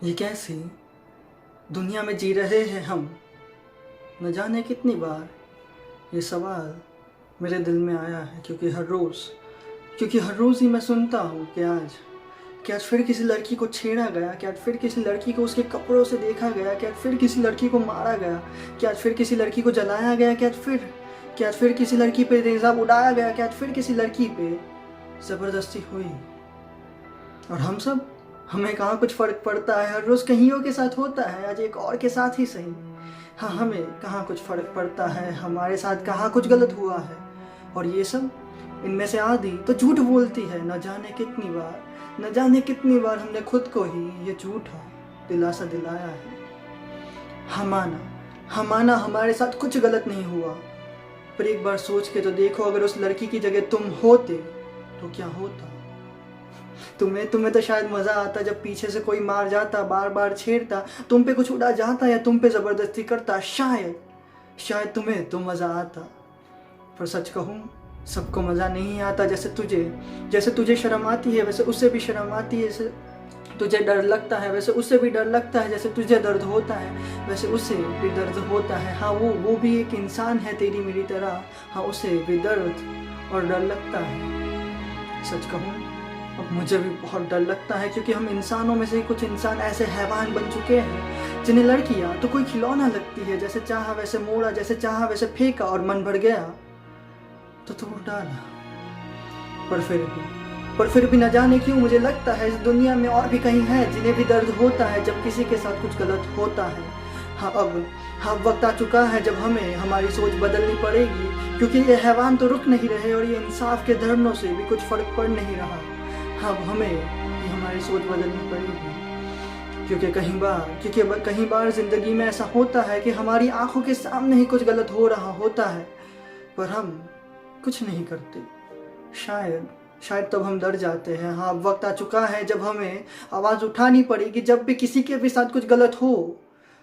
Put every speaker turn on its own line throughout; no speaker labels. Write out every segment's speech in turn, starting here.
ये कैसी दुनिया में जी रहे हैं हम, न जाने कितनी बार ये सवाल मेरे दिल में आया है। क्योंकि हर रोज़ ही मैं सुनता हूँ कि आज फिर किसी लड़की को छेड़ा गया, कि आज फिर किसी लड़की को उसके कपड़ों से देखा गया, कि आज फिर किसी लड़की को मारा गया, कि आज फिर किसी लड़की को जलाया गया, कि आज फिर किसी लड़की पे तेज़ाब उड़ाया गया, कि आज फिर किसी लड़की पे ज़बरदस्ती हुई। और हमें कहाँ कुछ फ़र्क पड़ता है। हर रोज़ कहीं के साथ होता है, आज एक और के साथ ही सही। हाँ, हमें कहाँ कुछ फ़र्क पड़ता है, हमारे साथ कहाँ कुछ गलत हुआ है। और ये सब, इनमें से आधी तो झूठ बोलती है। न जाने कितनी बार हमने खुद को ही ये झूठा दिलासा दिलाया है। हमाना हमारे साथ कुछ गलत नहीं हुआ, पर एक बार सोच के तो देखो, अगर उस लड़की की जगह तुम होते तो क्या होता। तुम्हें तो शायद मज़ा आता जब पीछे से कोई मार जाता, बार बार छेड़ता, तुम पे कुछ उड़ा जाता या तुम पे ज़बरदस्ती करता। शायद तुम्हें तो मज़ा आता। पर सच कहूँ, सबको मज़ा नहीं आता। जैसे तुझे शर्म आती है वैसे उससे भी शर्म आती है। जैसे तुझे डर लगता है वैसे उससे भी डर लगता है। जैसे तुझे दर्द होता है वैसे उससे भी दर्द होता है। हाँ, वो भी एक इंसान है तेरी मेरी तरह। हाँ, उसे भी दर्द और डर लगता है। सच कहूँ, अब मुझे भी बहुत डर लगता है, क्योंकि हम इंसानों में से कुछ इंसान ऐसे हैवान बन चुके हैं जिन्हें लड़कियाँ तो कोई खिलौना लगती है। जैसे चाहा वैसे मोड़ा, जैसे चाहा वैसे फेंका, और मन भर गया तो तोड़ डाला। पर फिर भी न जाने क्यों मुझे लगता है इस दुनिया में और भी कहीं है जिन्हें भी दर्द होता है जब किसी के साथ कुछ गलत होता है। हाँ, अब वक्त आ चुका है जब हमें हमारी सोच बदलनी पड़ेगी, क्योंकि ये हैवान तो रुक नहीं रहे और ये इंसाफ के धरनों से भी कुछ फ़र्क पड़ नहीं रहा। हाँ, अब हमें ही हमारी सोच बदलनी पड़ेगी, क्योंकि कहीं बार ज़िंदगी में ऐसा होता है कि हमारी आंखों के सामने ही कुछ गलत हो रहा होता है, पर हम कुछ नहीं करते। शायद तब हम डर जाते हैं। हाँ, अब वक्त आ चुका है जब हमें आवाज़ उठानी पड़ेगी जब भी किसी के भी साथ कुछ गलत हो।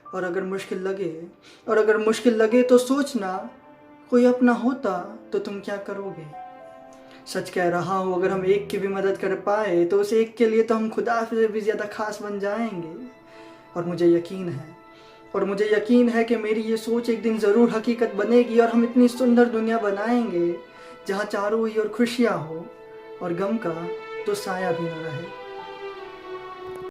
और अगर मुश्किल लगे तो सोचना, कोई अपना होता तो तुम क्या करोगे। सच कह रहा हूँ, अगर हम एक की भी मदद कर पाए तो उस एक के लिए तो हम खुदा से भी ज़्यादा खास बन जाएंगे। और मुझे यकीन है कि मेरी ये सोच एक दिन ज़रूर हकीकत बनेगी, और हम इतनी सुंदर दुनिया बनाएंगे जहाँ चारों ही ओर खुशियाँ हो और गम का तो साया भी न रहे।